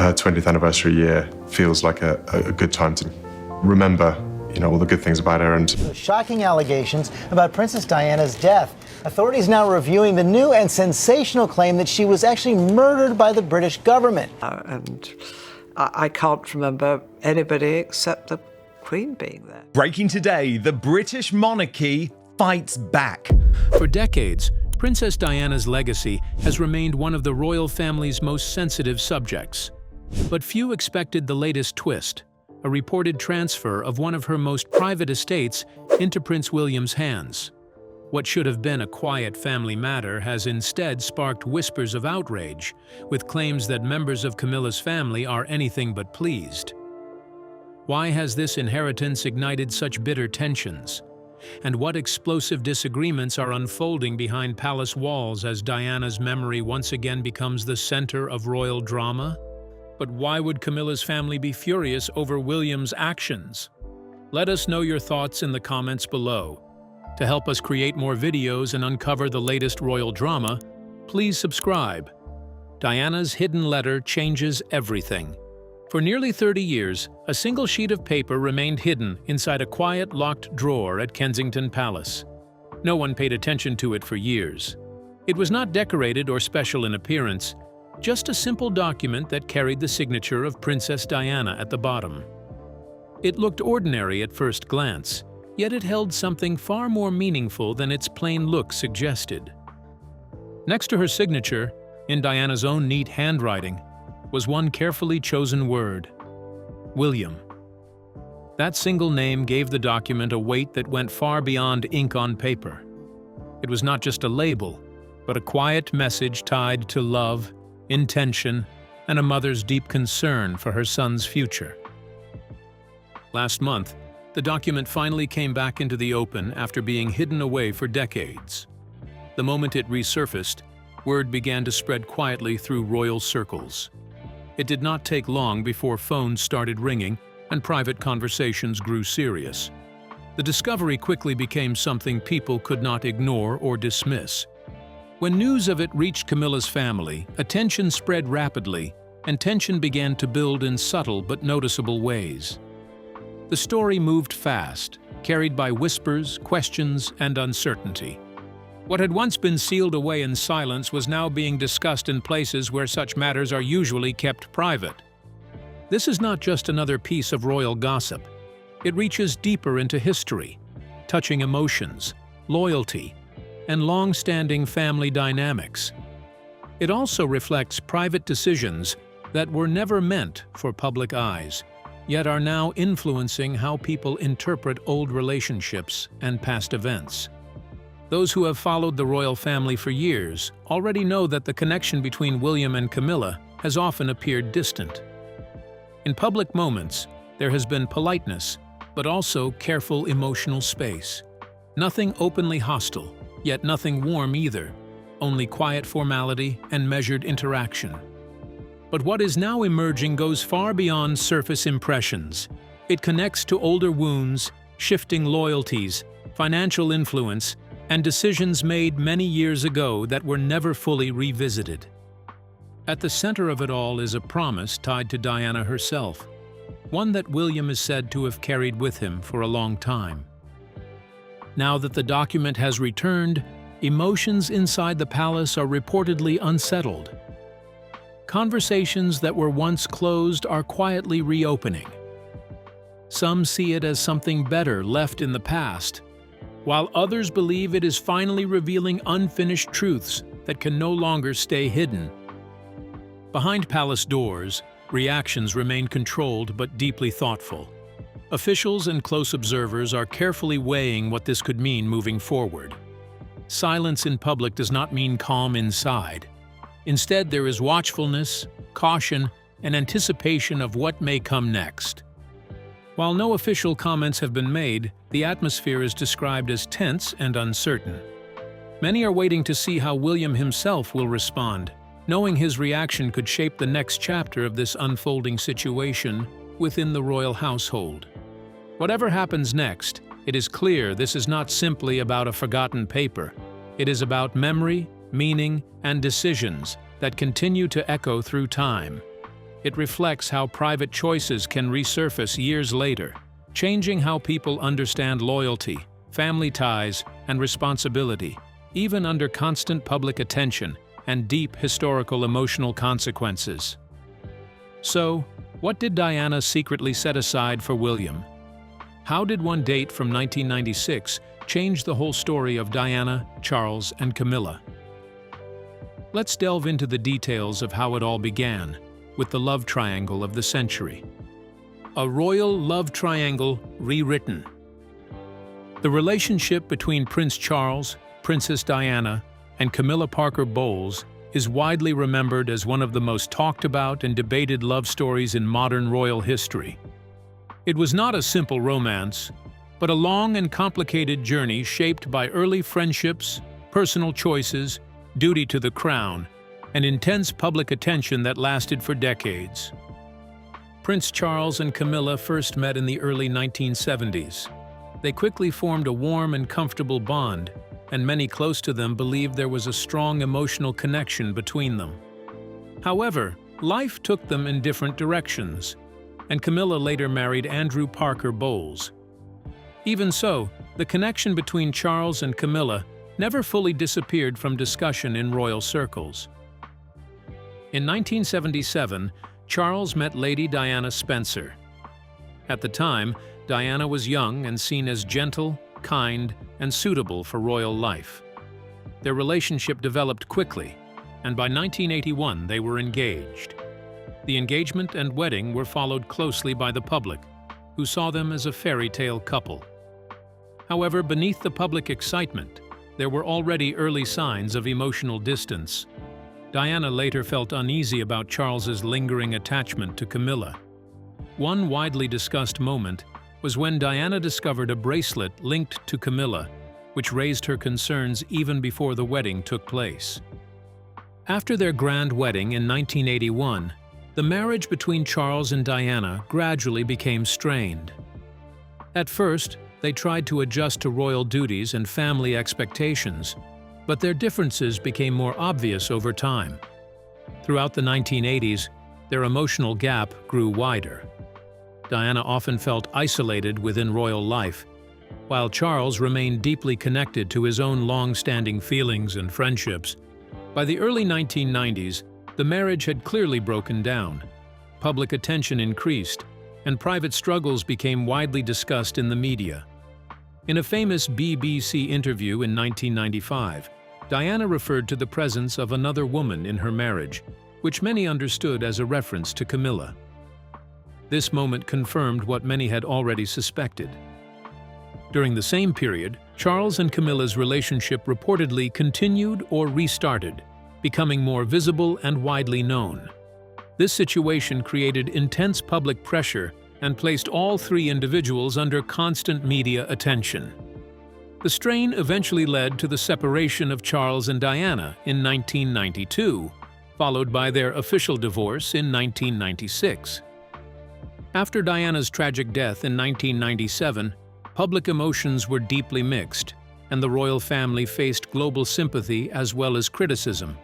her 20th anniversary year feels like a good time to remember, all the good things about her. And shocking allegations about Princess Diana's death. Authorities now reviewing the new and sensational claim that she was actually murdered by the British government. I can't remember anybody except the Queen being there. Breaking today, the British monarchy fights back. For decades, Princess Diana's legacy has remained one of the royal family's most sensitive subjects. But few expected the latest twist, a reported transfer of one of her most private estates into Prince William's hands. What should have been a quiet family matter has instead sparked whispers of outrage, with claims that members of Camilla's family are anything but pleased. Why has this inheritance ignited such bitter tensions? And what explosive disagreements are unfolding behind palace walls as Diana's memory once again becomes the center of royal drama? But why would Camilla's family be furious over William's actions? Let us know your thoughts in the comments below. To help us create more videos and uncover the latest royal drama, please subscribe. Diana's hidden letter changes everything. For nearly 30 years, a single sheet of paper remained hidden inside a quiet, locked drawer at Kensington Palace. No one paid attention to it for years. It was not decorated or special in appearance, just a simple document that carried the signature of Princess Diana at the bottom. It looked ordinary at first glance, yet it held something far more meaningful than its plain look suggested. Next to her signature, in Diana's own neat handwriting, was one carefully chosen word: William. That single name gave the document a weight that went far beyond ink on paper. It was not just a label, but a quiet message tied to love, intention, and a mother's deep concern for her son's future. Last month, the document finally came back into the open after being hidden away for decades. The moment it resurfaced, word began to spread quietly through royal circles. It did not take long before phones started ringing and private conversations grew serious. The discovery quickly became something people could not ignore or dismiss. When news of it reached Camilla's family, attention spread rapidly, and tension began to build in subtle but noticeable ways. The story moved fast, carried by whispers, questions, and uncertainty. What had once been sealed away in silence was now being discussed in places where such matters are usually kept private. This is not just another piece of royal gossip. It reaches deeper into history, touching emotions, loyalty, and long-standing family dynamics. It also reflects private decisions that were never meant for public eyes, yet are now influencing how people interpret old relationships and past events. Those who have followed the royal family for years already know that the connection between William and Camilla has often appeared distant. In public moments, there has been politeness, but also careful emotional space. Nothing openly hostile, yet nothing warm either, only quiet formality and measured interaction. But what is now emerging goes far beyond surface impressions. It connects to older wounds, shifting loyalties, financial influence, and decisions made many years ago that were never fully revisited. At the center of it all is a promise tied to Diana herself, one that William is said to have carried with him for a long time. Now that the document has returned, emotions inside the palace are reportedly unsettled. Conversations that were once closed are quietly reopening. Some see it as something better left in the past, while others believe it is finally revealing unfinished truths that can no longer stay hidden. Behind palace doors, reactions remain controlled but deeply thoughtful. Officials and close observers are carefully weighing what this could mean moving forward. Silence in public does not mean calm inside. Instead, there is watchfulness, caution, and anticipation of what may come next. While no official comments have been made, the atmosphere is described as tense and uncertain. Many are waiting to see how William himself will respond, knowing his reaction could shape the next chapter of this unfolding situation within the royal household. Whatever happens next, it is clear this is not simply about a forgotten paper. It is about memory, meaning, and decisions that continue to echo through time. It reflects how private choices can resurface years later, changing how people understand loyalty, family ties, and responsibility, even under constant public attention and deep historical emotional consequences. So, what did Diana secretly set aside for William? How did one date from 1996 change the whole story of Diana, Charles, and Camilla? Let's delve into the details of how it all began, with the love triangle of the century. A royal love triangle rewritten. The relationship between Prince Charles, Princess Diana, and Camilla Parker Bowles is widely remembered as one of the most talked about and debated love stories in modern royal history. It was not a simple romance, but a long and complicated journey shaped by early friendships, personal choices, duty to the crown, and intense public attention that lasted for decades. Prince Charles and Camilla first met in the early 1970s. They quickly formed a warm and comfortable bond, and many close to them believed there was a strong emotional connection between them. However, life took them in different directions, and Camilla later married Andrew Parker Bowles. Even so, the connection between Charles and Camilla never fully disappeared from discussion in royal circles. In 1977, Charles met Lady Diana Spencer. At the time, Diana was young and seen as gentle, kind, and suitable for royal life. Their relationship developed quickly, and by 1981 they were engaged. The engagement and wedding were followed closely by the public, who saw them as a fairy tale couple. However, beneath the public excitement, there were already early signs of emotional distance. Diana later felt uneasy about Charles's lingering attachment to Camilla. One widely discussed moment was when Diana discovered a bracelet linked to Camilla, which raised her concerns even before the wedding took place. After their grand wedding in 1981, the marriage between Charles and Diana gradually became strained. At first, they tried to adjust to royal duties and family expectations, but their differences became more obvious over time. Throughout the 1980s, their emotional gap grew wider. Diana often felt isolated within royal life, while Charles remained deeply connected to his own long-standing feelings and friendships. By the early 1990s, the marriage had clearly broken down. Public attention increased, and private struggles became widely discussed in the media. In a famous BBC interview in 1995, Diana referred to the presence of another woman in her marriage, which many understood as a reference to Camilla. This moment confirmed what many had already suspected. During the same period, Charles and Camilla's relationship reportedly continued or restarted, becoming more visible and widely known. This situation created intense public pressure and placed all three individuals under constant media attention. The strain eventually led to the separation of Charles and Diana in 1992, followed by their official divorce in 1996. After Diana's tragic death in 1997, public emotions were deeply mixed, and the royal family faced global sympathy as well as criticism.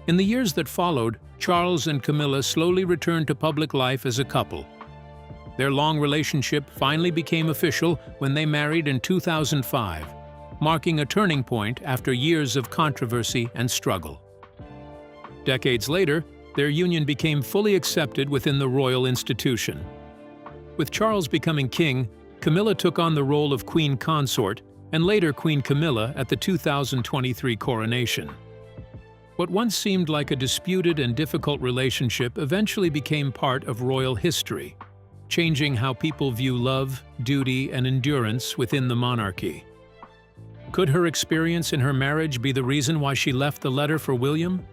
In the years that followed, Charles and Camilla slowly returned to public life as a couple. Their long relationship finally became official when they married in 2005, marking a turning point after years of controversy and struggle. Decades later, their union became fully accepted within the royal institution. With Charles becoming king, Camilla took on the role of Queen Consort and later Queen Camilla at the 2023 coronation. What once seemed like a disputed and difficult relationship eventually became part of royal history, changing how people view love, duty, and endurance within the monarchy. Could her experience in her marriage be the reason why she left the letter for William?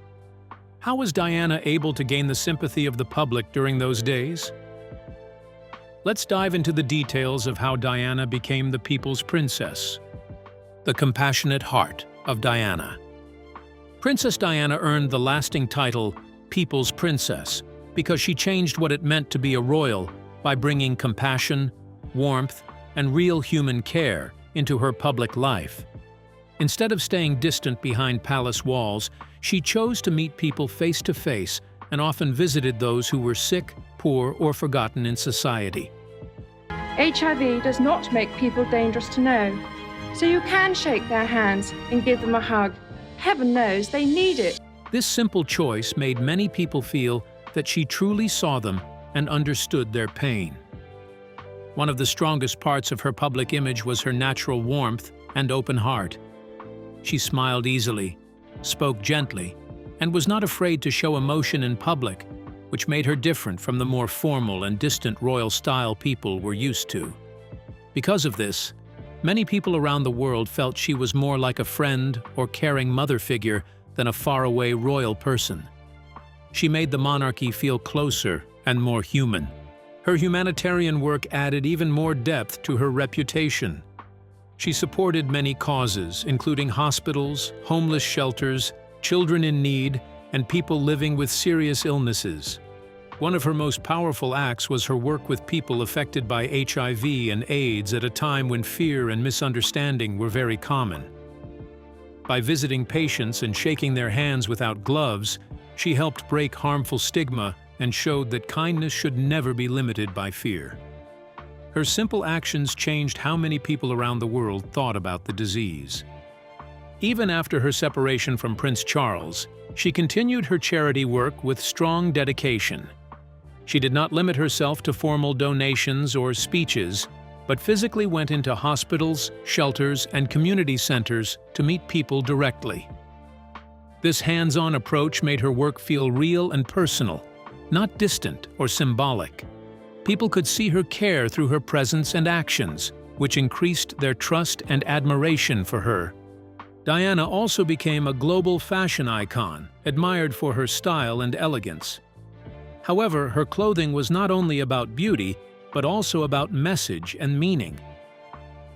How was Diana able to gain the sympathy of the public during those days? Let's dive into the details of how Diana became the people's princess. The compassionate heart of Diana. Princess Diana earned the lasting title People's Princess because she changed what it meant to be a royal by bringing compassion, warmth, and real human care into her public life. Instead of staying distant behind palace walls, she chose to meet people face to face and often visited those who were sick, poor, or forgotten in society. HIV does not make people dangerous to know, so you can shake their hands and give them a hug. Heaven knows they need it. This simple choice made many people feel that she truly saw them and understood their pain. One of the strongest parts of her public image was her natural warmth and open heart. She smiled easily, spoke gently, and was not afraid to show emotion in public, which made her different from the more formal and distant royal-style people we're used to. Because of this, many people around the world felt she was more like a friend or caring mother figure than a faraway royal person. She made the monarchy feel closer and more human. Her humanitarian work added even more depth to her reputation. She supported many causes, including hospitals, homeless shelters, children in need, and people living with serious illnesses. One of her most powerful acts was her work with people affected by HIV and AIDS at a time when fear and misunderstanding were very common. By visiting patients and shaking their hands without gloves, she helped break harmful stigma and showed that kindness should never be limited by fear. Her simple actions changed how many people around the world thought about the disease. Even after her separation from Prince Charles, she continued her charity work with strong dedication. She did not limit herself to formal donations or speeches, but physically went into hospitals, shelters, and community centers to meet people directly. This hands-on approach made her work feel real and personal, not distant or symbolic. People could see her care through her presence and actions, which increased their trust and admiration for her. Diana also became a global fashion icon, admired for her style and elegance. However, her clothing was not only about beauty, but also about message and meaning.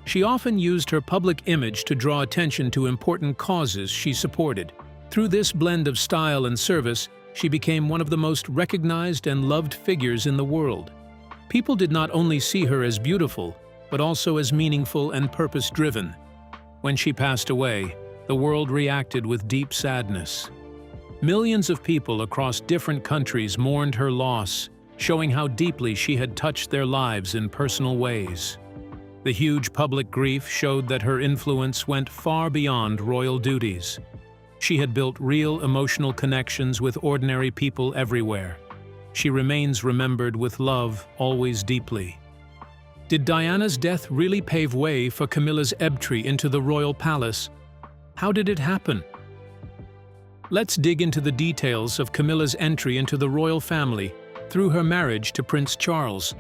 She often used her public image to draw attention to important causes she supported. Through this blend of style and service, she became one of the most recognized and loved figures in the world. People did not only see her as beautiful, but also as meaningful and purpose-driven. When she passed away, the world reacted with deep sadness. Millions of people across different countries mourned her loss, showing how deeply she had touched their lives in personal ways. The huge public grief showed that her influence went far beyond royal duties. She had built real emotional connections with ordinary people everywhere. She remains remembered with love, always deeply. Did Diana's death really pave way for Camilla's entry into the royal palace? How did it happen? Let's dig into the details of Camilla's entry into the royal family through her marriage to Prince Charles.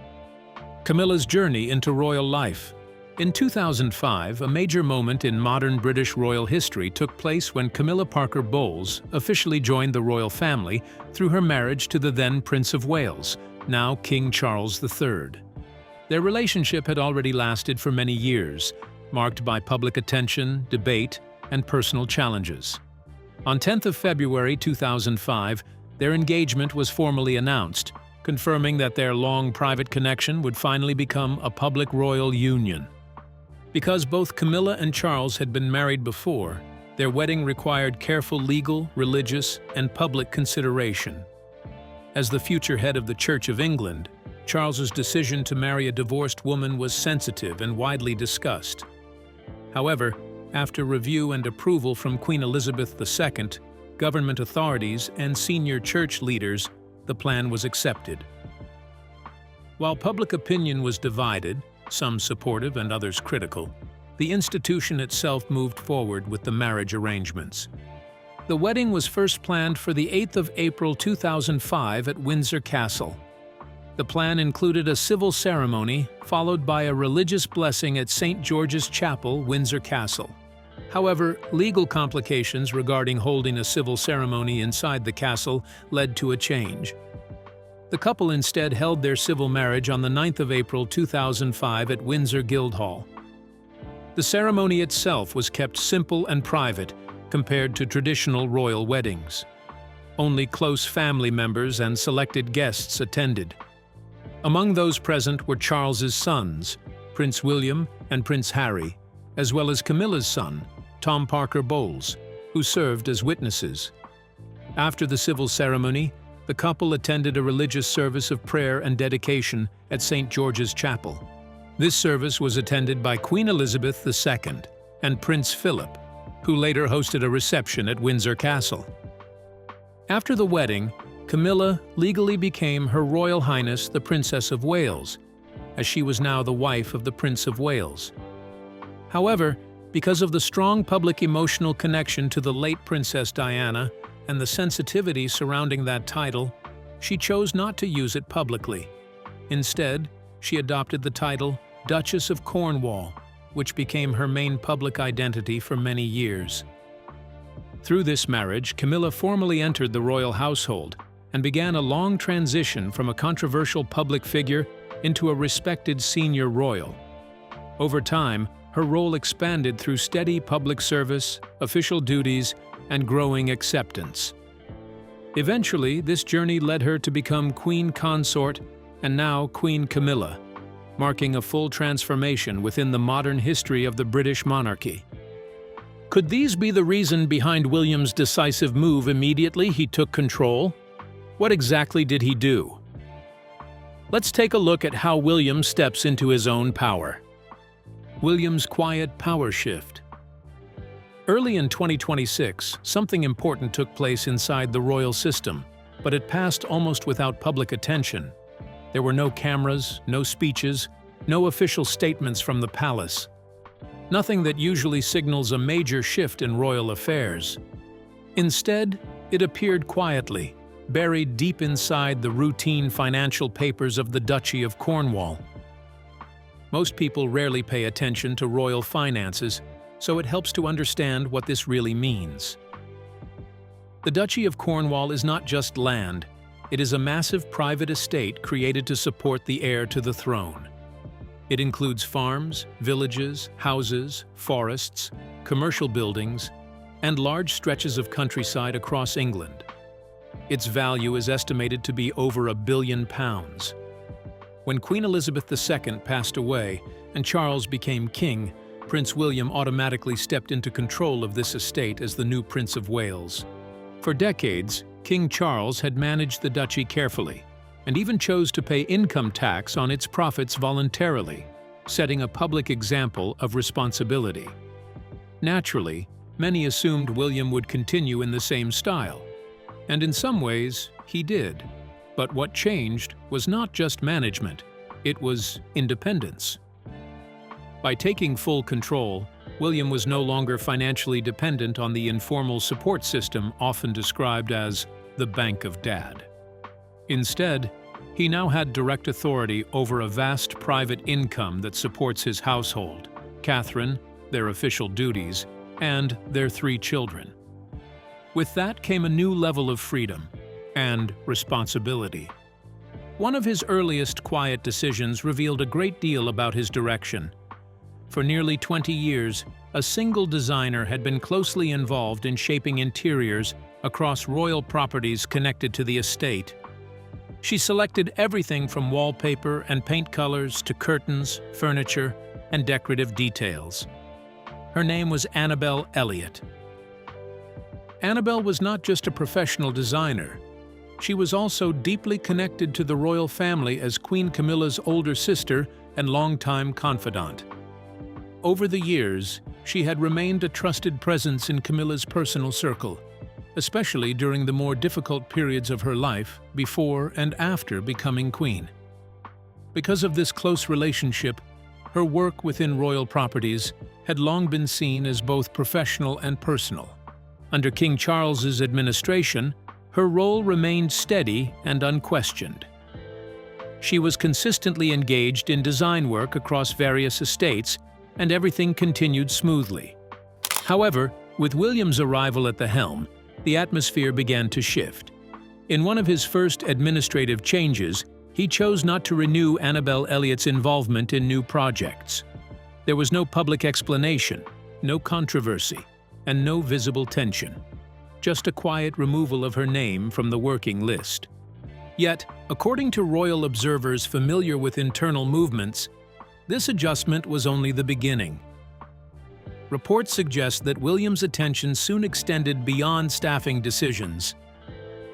Camilla's journey into royal life. In 2005, a major moment in modern British royal history took place when Camilla Parker Bowles officially joined the royal family through her marriage to the then Prince of Wales, now King Charles III. Their relationship had already lasted for many years, marked by public attention, debate, and personal challenges. On 10th of February 2005, their engagement was formally announced, confirming that their long private connection would finally become a public royal union. Because both Camilla and Charles had been married before, their wedding required careful legal, religious, and public consideration. As the future head of the Church of England, Charles's decision to marry a divorced woman was sensitive and widely discussed. However, after review and approval from Queen Elizabeth II, government authorities, and senior church leaders, the plan was accepted. While public opinion was divided, some supportive and others critical, the institution itself moved forward with the marriage arrangements. The wedding was first planned for the 8th of April 2005 at Windsor Castle. The plan included a civil ceremony, followed by a religious blessing at St. George's Chapel, Windsor Castle. However, legal complications regarding holding a civil ceremony inside the castle led to a change. The couple instead held their civil marriage on the 9th of April 2005 at Windsor Guildhall. The ceremony itself was kept simple and private compared to traditional royal weddings. Only close family members and selected guests attended. Among those present were Charles's sons, Prince William and Prince Harry, as well as Camilla's son, Tom Parker Bowles, who served as witnesses. After the civil ceremony, the couple attended a religious service of prayer and dedication at St. George's Chapel. This service was attended by Queen Elizabeth II and Prince Philip, who later hosted a reception at Windsor Castle. After the wedding, Camilla legally became Her Royal Highness the Princess of Wales, as she was now the wife of the Prince of Wales. However, because of the strong public emotional connection to the late Princess Diana and the sensitivity surrounding that title, she chose not to use it publicly. Instead, she adopted the title Duchess of Cornwall, which became her main public identity for many years. Through this marriage, Camilla formally entered the royal household and began a long transition from a controversial public figure into a respected senior royal. Over time, her role expanded through steady public service, official duties, and growing acceptance. Eventually, this journey led her to become Queen Consort and now Queen Camilla, marking a full transformation within the modern history of the British monarchy. Could these be the reason behind William's decisive move immediately he took control? What exactly did he do? Let's take a look at how William steps into his own power. William's quiet power shift. Early in 2026, something important took place inside the royal system, but it passed almost without public attention. There were no cameras, no speeches, no official statements from the palace. Nothing that usually signals a major shift in royal affairs. Instead, it appeared quietly, buried deep inside the routine financial papers of the Duchy of Cornwall. Most people rarely pay attention to royal finances, so it helps to understand what this really means. The Duchy of Cornwall is not just land, it is a massive private estate created to support the heir to the throne. It includes farms, villages, houses, forests, commercial buildings, and large stretches of countryside across England. Its value is estimated to be over £1 billion. When Queen Elizabeth II passed away and Charles became king, Prince William automatically stepped into control of this estate as the new Prince of Wales. For decades, King Charles had managed the duchy carefully, and even chose to pay income tax on its profits voluntarily, setting a public example of responsibility. Naturally, many assumed William would continue in the same style, and in some ways, he did. But what changed was not just management, it was independence. By taking full control, William was no longer financially dependent on the informal support system often described as the Bank of Dad. Instead, he now had direct authority over a vast private income that supports his household, Catherine, their official duties, and their 3 children. With that came a new level of freedom and responsibility. One of his earliest quiet decisions revealed a great deal about his direction. For nearly 20 years, a single designer had been closely involved in shaping interiors across royal properties connected to the estate. She selected everything from wallpaper and paint colors to curtains, furniture, and decorative details. Her name was Annabel Elliott. Annabel was not just a professional designer. She was also deeply connected to the royal family as Queen Camilla's older sister and longtime confidant. Over the years, she had remained a trusted presence in Camilla's personal circle, especially during the more difficult periods of her life before and after becoming queen. Because of this close relationship, her work within royal properties had long been seen as both professional and personal. Under King Charles's administration, her role remained steady and unquestioned. She was consistently engaged in design work across various estates, and everything continued smoothly. However, with William's arrival at the helm, the atmosphere began to shift. In one of his first administrative changes, he chose not to renew Annabel Elliott's involvement in new projects. There was no public explanation, no controversy, and no visible tension. Just a quiet removal of her name from the working list. Yet, according to royal observers familiar with internal movements, this adjustment was only the beginning. Reports suggest that William's attention soon extended beyond staffing decisions.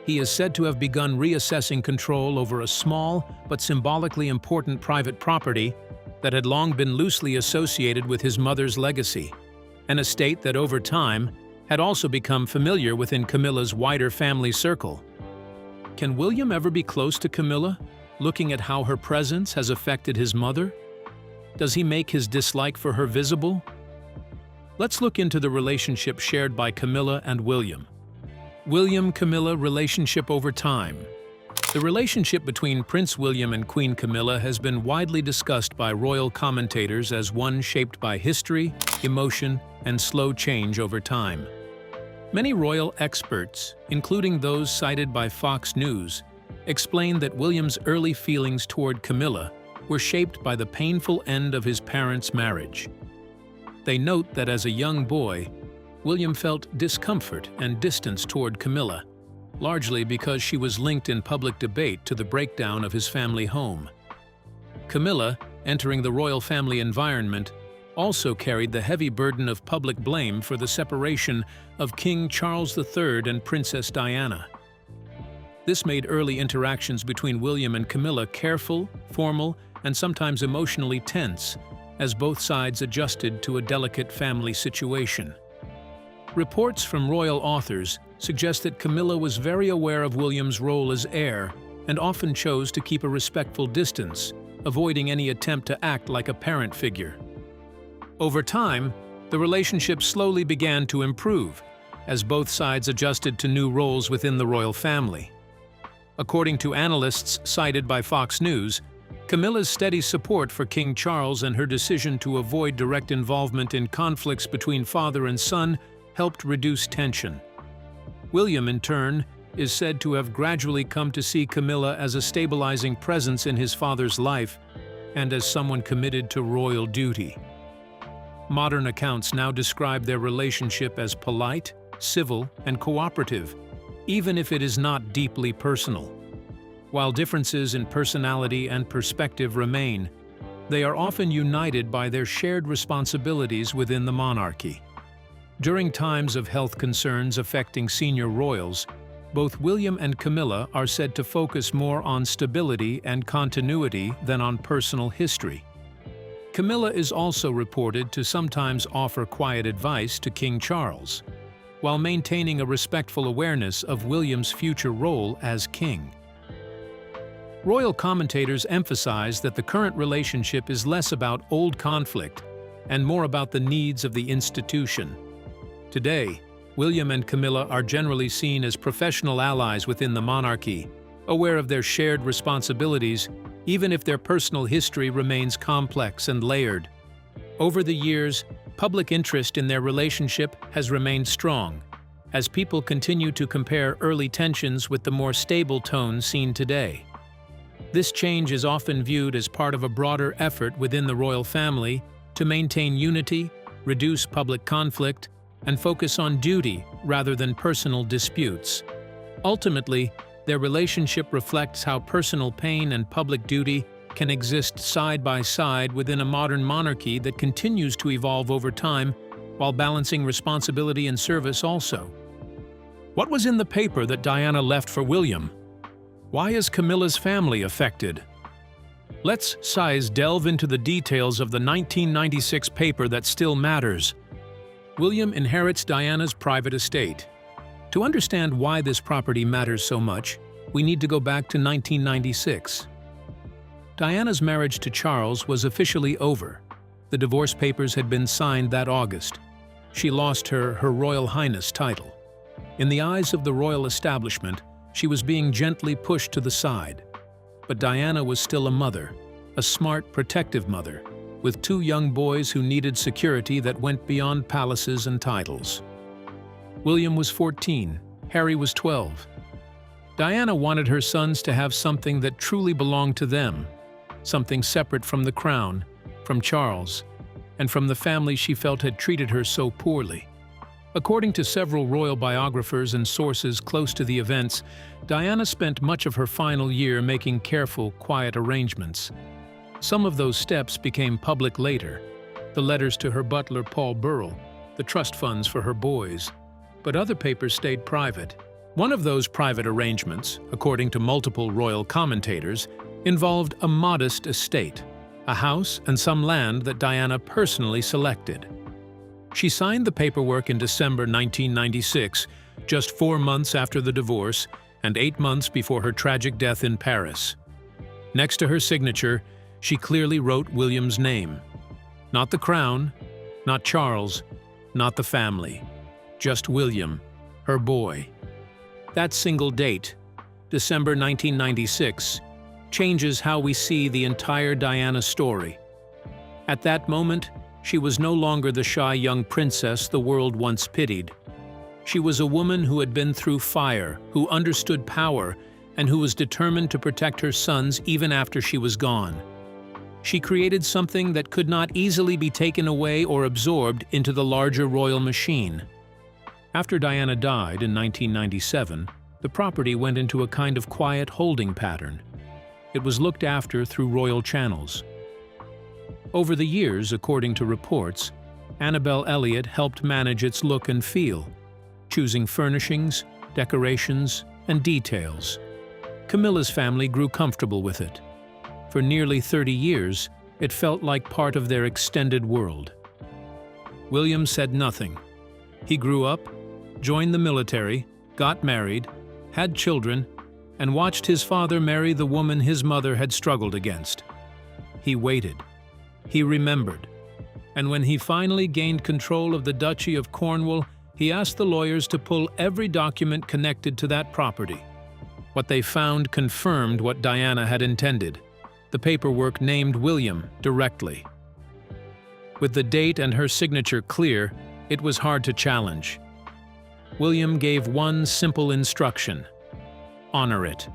he is said to have begun reassessing control over a small but symbolically important private property that had long been loosely associated with his mother's legacy, an estate that over time had also become familiar within Camilla's wider family circle. Can William ever be close to Camilla, looking at how her presence has affected his mother? Does he make his dislike for her visible? Let's look into the relationship shared by Camilla and William. William-Camilla relationship over time. The relationship between Prince William and Queen Camilla has been widely discussed by royal commentators as one shaped by history, emotion, and slow change over time. Many royal experts, including those cited by Fox News, explain that William's early feelings toward Camilla were shaped by the painful end of his parents' marriage. They note that as a young boy, William felt discomfort and distance toward Camilla, largely because she was linked in public debate to the breakdown of his family home. Camilla, entering the royal family environment, also carried the heavy burden of public blame for the separation of King Charles III and Princess Diana. This made early interactions between William and Camilla careful, formal, and sometimes emotionally tense, as both sides adjusted to a delicate family situation. Reports from royal authors suggest that Camilla was very aware of William's role as heir and often chose to keep a respectful distance, avoiding any attempt to act like a parent figure. Over time, the relationship slowly began to improve, as both sides adjusted to new roles within the royal family. According to analysts cited by Fox News, Camilla's steady support for King Charles and her decision to avoid direct involvement in conflicts between father and son helped reduce tension. William, in turn, is said to have gradually come to see Camilla as a stabilizing presence in his father's life and as someone committed to royal duty. Modern accounts now describe their relationship as polite, civil, and cooperative, even if it is not deeply personal. While differences in personality and perspective remain, they are often united by their shared responsibilities within the monarchy. During times of health concerns affecting senior royals, both William and Camilla are said to focus more on stability and continuity than on personal history. Camilla is also reported to sometimes offer quiet advice to King Charles, while maintaining a respectful awareness of William's future role as king. Royal commentators emphasize that the current relationship is less about old conflict and more about the needs of the institution. Today, William and Camilla are generally seen as professional allies within the monarchy, aware of their shared responsibilities, even if their personal history remains complex and layered. Over the years, public interest in their relationship has remained strong, as people continue to compare early tensions with the more stable tone seen today. This change is often viewed as part of a broader effort within the royal family to maintain unity, reduce public conflict, and focus on duty rather than personal disputes. Ultimately, their relationship reflects how personal pain and public duty can exist side by side within a modern monarchy that continues to evolve over time while balancing responsibility and service also. What was in the paper that Diana left for William? Why is Camilla's family affected? Let's delve into the details of the 1996 paper that still matters. William inherits Diana's private estate. To understand why this property matters so much, we need to go back to 1996. Diana's marriage to Charles was officially over. The divorce papers had been signed that August. She lost her Royal Highness title. In the eyes of the royal establishment, she was being gently pushed to the side. But Diana was still a mother, a smart, protective mother, with 2 young boys who needed security that went beyond palaces and titles. William was 14, Harry was 12. Diana wanted her sons to have something that truly belonged to them, something separate from the crown, from Charles, and from the family she felt had treated her so poorly. According to several royal biographers and sources close to the events, Diana spent much of her final year making careful, quiet arrangements. Some of those steps became public later, the letters to her butler Paul Burrell, the trust funds for her boys, but other papers stayed private, One of those private arrangements, according to multiple royal commentators, involved a modest estate, a house and some land that Diana personally selected. She signed the paperwork in December 1996, just 4 months after the divorce and 8 months before her tragic death in Paris. Next to her signature, she clearly wrote William's name. Not the crown, not Charles, not the family, just William, her boy. That single date, December 1996, changes how we see the entire Diana story. At that moment, she was no longer the shy young princess the world once pitied. She was a woman who had been through fire, who understood power, and who was determined to protect her sons even after she was gone. She created something that could not easily be taken away or absorbed into the larger royal machine. After Diana died in 1997, the property went into a kind of quiet holding pattern. It was looked after through royal channels. Over the years, according to reports, Annabel Elliott helped manage its look and feel, choosing furnishings, decorations, and details. Camilla's family grew comfortable with it. For nearly 30 years, it felt like part of their extended world. William said nothing. He grew up, joined the military, got married, had children, and watched his father marry the woman his mother had struggled against. He waited. He remembered. And when he finally gained control of the Duchy of Cornwall, he asked the lawyers to pull every document connected to that property. What they found confirmed what Diana had intended. The paperwork named William directly. With the date and her signature clear, it was hard to challenge. William gave one simple instruction: honor it.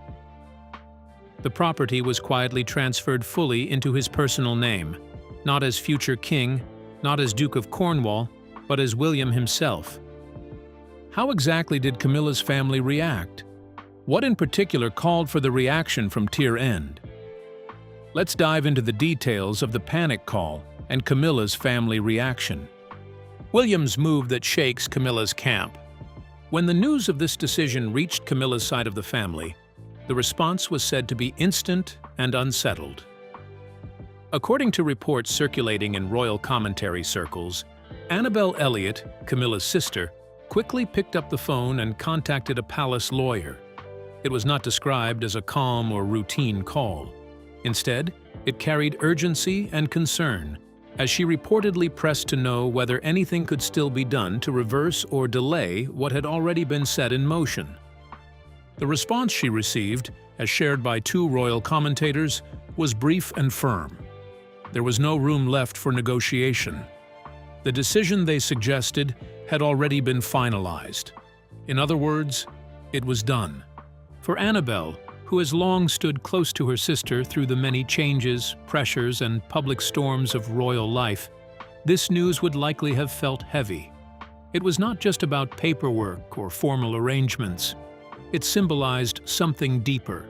The property was quietly transferred fully into his personal name, not as future king, not as Duke of Cornwall, but as William himself. How exactly did Camilla's family react? What in particular called for the reaction from tier end? Let's dive into the details of the panic call and Camilla's family reaction. William's move that shakes Camilla's camp. When the news of this decision reached Camilla's side of the family, the response was said to be instant and unsettled. According to reports circulating in royal commentary circles, Annabel Elliott, Camilla's sister, quickly picked up the phone and contacted a palace lawyer. It was not described as a calm or routine call. Instead, it carried urgency and concern, as she reportedly pressed to know whether anything could still be done to reverse or delay what had already been set in motion. The response she received, as shared by 2 royal commentators, was brief and firm. There was no room left for negotiation. The decision they suggested had already been finalized. In other words, it was done. For Annabel, who has long stood close to her sister through the many changes, pressures, and public storms of royal life, this news would likely have felt heavy. It was not just about paperwork or formal arrangements. It symbolized something deeper.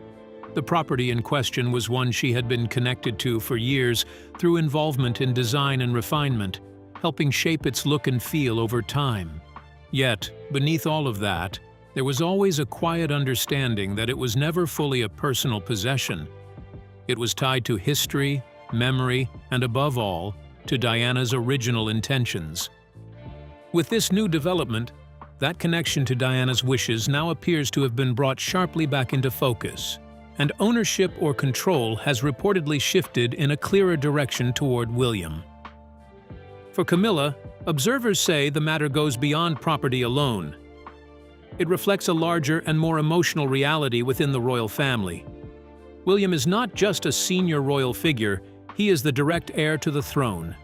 The property in question was one she had been connected to for years through involvement in design and refinement, helping shape its look and feel over time. Yet, beneath all of that, there was always a quiet understanding that it was never fully a personal possession. It was tied to history, memory, and above all, to Diana's original intentions. With this new development, that connection to Diana's wishes now appears to have been brought sharply back into focus, and ownership or control has reportedly shifted in a clearer direction toward William. For Camilla, observers say the matter goes beyond property alone. It reflects a larger and more emotional reality within the royal family. William is not just a senior royal figure, he is the direct heir to the throne.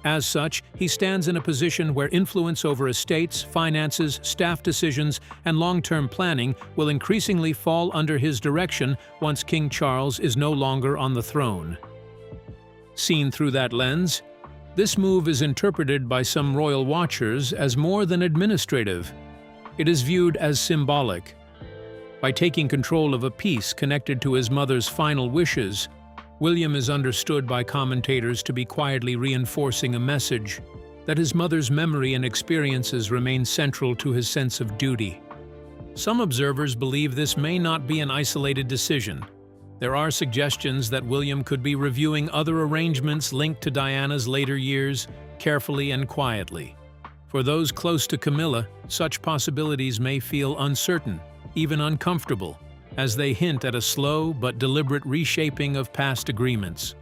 As such, he stands in a position where influence over estates, finances, staff decisions, and long-term planning will increasingly fall under his direction once King Charles is no longer on the throne. Seen through that lens, this move is interpreted by some royal watchers as more than administrative. It is viewed as symbolic. By taking control of a piece connected to his mother's final wishes, William is understood by commentators to be quietly reinforcing a message that his mother's memory and experiences remain central to his sense of duty. Some observers believe this may not be an isolated decision. There are suggestions that William could be reviewing other arrangements linked to Diana's later years carefully and quietly. For those close to Camilla, such possibilities may feel uncertain, even uncomfortable, as they hint at a slow but deliberate reshaping of past agreements.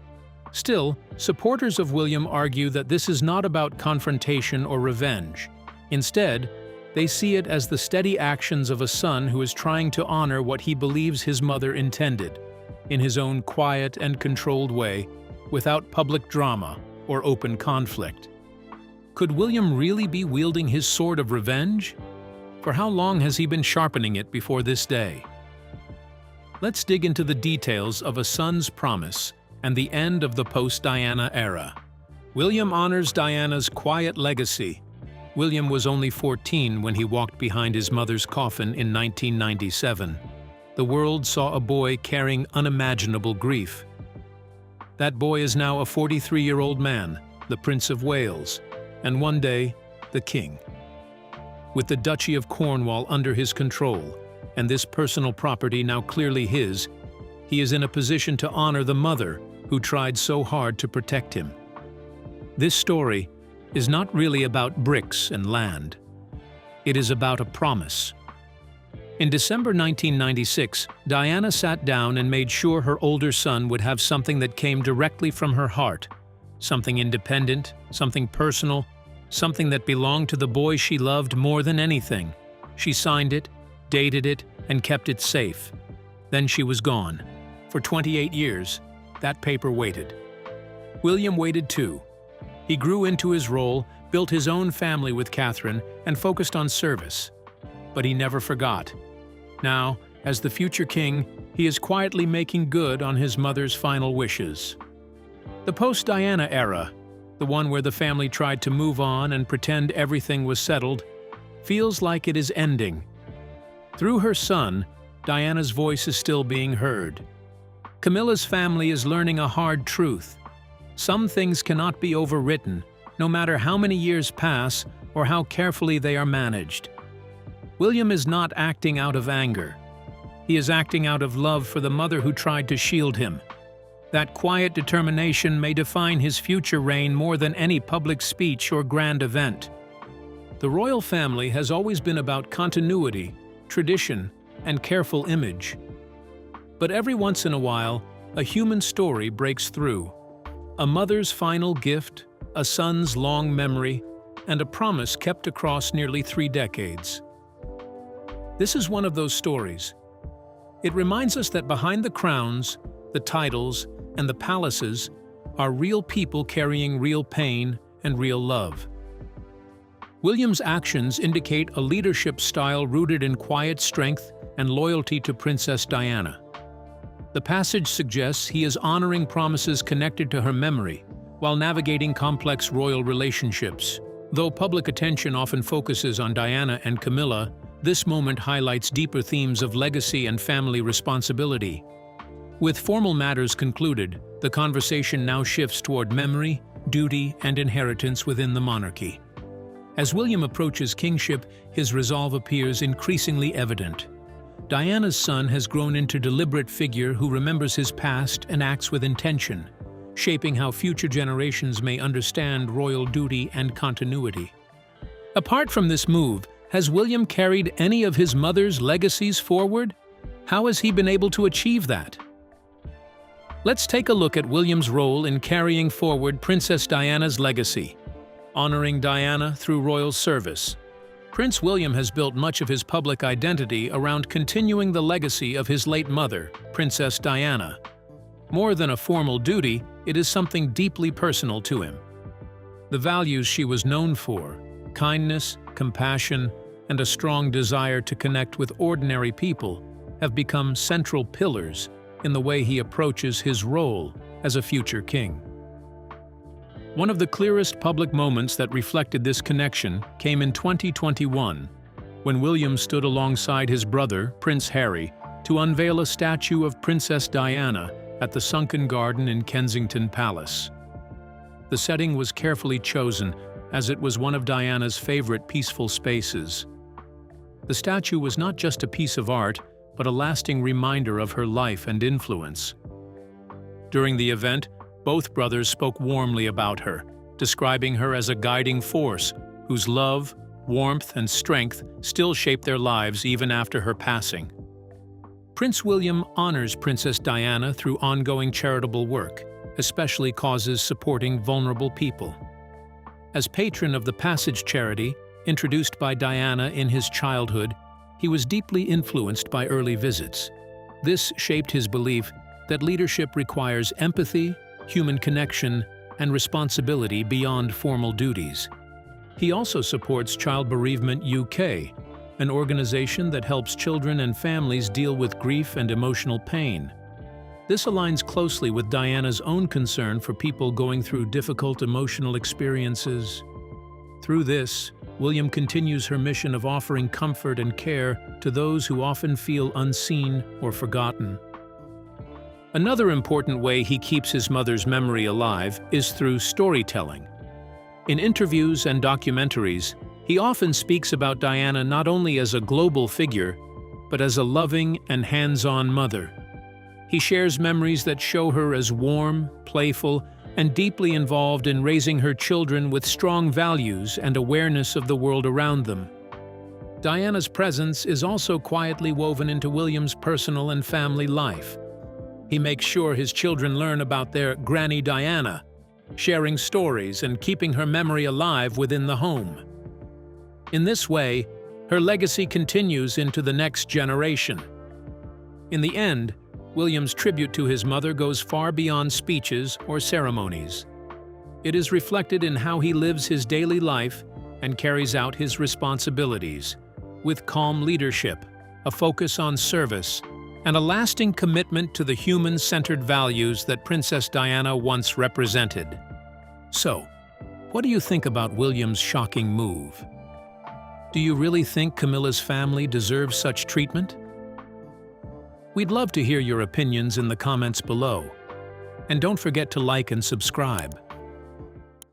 Still, supporters of William argue that this is not about confrontation or revenge. Instead, they see it as the steady actions of a son who is trying to honor what he believes his mother intended, in his own quiet and controlled way, without public drama or open conflict. Could William really be wielding his sword of revenge? For how long has he been sharpening it before this day? Let's dig into the details of a son's promise and the end of the post-Diana era. William honors Diana's quiet legacy. William was only 14 when he walked behind his mother's coffin in 1997. The world saw a boy carrying unimaginable grief. That boy is now a 43-year-old man, the Prince of Wales, and one day, the King. With the Duchy of Cornwall under his control, and this personal property now clearly his, he is in a position to honor the mother who tried so hard to protect him. This story is not really about bricks and land. It is about a promise. In December 1996, Diana sat down and made sure her older son would have something that came directly from her heart, something independent, something personal, something that belonged to the boy she loved more than anything. She signed it, dated it, and kept it safe. Then she was gone. For 28 years, that paper waited. William waited too. He grew into his role, built his own family with Catherine, and focused on service. But he never forgot. Now, as the future king, he is quietly making good on his mother's final wishes. The post-Diana era, the one where the family tried to move on and pretend everything was settled, feels like it is ending. Through her son, Diana's voice is still being heard. Camilla's family is learning a hard truth. Some things cannot be overwritten, no matter how many years pass or how carefully they are managed. William is not acting out of anger. He is acting out of love for the mother who tried to shield him. That quiet determination may define his future reign more than any public speech or grand event. The royal family has always been about continuity, tradition, and careful image. But every once in a while, a human story breaks through. A mother's final gift, a son's long memory, and a promise kept across nearly 3 decades. This is one of those stories. It reminds us that behind the crowns, the titles, and the palaces are real people carrying real pain and real love. William's actions indicate a leadership style rooted in quiet strength and loyalty to Princess Diana. The passage suggests he is honoring promises connected to her memory while navigating complex royal relationships. Though public attention often focuses on Diana and Camilla, this moment highlights deeper themes of legacy and family responsibility. With formal matters concluded, the conversation now shifts toward memory, duty, and inheritance within the monarchy. As William approaches kingship, his resolve appears increasingly evident. Diana's son has grown into a deliberate figure who remembers his past and acts with intention, shaping how future generations may understand royal duty and continuity. Apart from this move, has William carried any of his mother's legacies forward? How has he been able to achieve that? Let's take a look at William's role in carrying forward Princess Diana's legacy. Honoring Diana through royal service. Prince William has built much of his public identity around continuing the legacy of his late mother, Princess Diana. More than a formal duty, it is something deeply personal to him. The values she was known for, kindness, compassion, and a strong desire to connect with ordinary people, have become central pillars in the way he approaches his role as a future king. One of the clearest public moments that reflected this connection came in 2021, when William stood alongside his brother, Prince Harry, to unveil a statue of Princess Diana at the Sunken Garden in Kensington Palace. The setting was carefully chosen, as it was one of Diana's favorite peaceful spaces. The statue was not just a piece of art, but a lasting reminder of her life and influence. During the event, both brothers spoke warmly about her, describing her as a guiding force whose love, warmth, and strength still shape their lives even after her passing. Prince William honors Princess Diana through ongoing charitable work, especially causes supporting vulnerable people. As patron of the Passage charity, introduced by Diana in his childhood, he was deeply influenced by early visits. This shaped his belief that leadership requires empathy, human connection, and responsibility beyond formal duties. He also supports Child Bereavement UK, an organization that helps children and families deal with grief and emotional pain. This aligns closely with Diana's own concern for people going through difficult emotional experiences. Through this, William continues her mission of offering comfort and care to those who often feel unseen or forgotten. Another important way he keeps his mother's memory alive is through storytelling. In interviews and documentaries, he often speaks about Diana not only as a global figure, but as a loving and hands-on mother. He shares memories that show her as warm, playful, and deeply involved in raising her children with strong values and awareness of the world around them. Diana's presence is also quietly woven into William's personal and family life. He makes sure his children learn about their Granny Diana, sharing stories and keeping her memory alive within the home. In this way, her legacy continues into the next generation. In the end, William's tribute to his mother goes far beyond speeches or ceremonies. It is reflected in how he lives his daily life and carries out his responsibilities, with calm leadership, a focus on service, and a lasting commitment to the human-centered values that Princess Diana once represented. So, what do you think about William's shocking move? Do you really think Camilla's family deserves such treatment? We'd love to hear your opinions in the comments below. And don't forget to like and subscribe.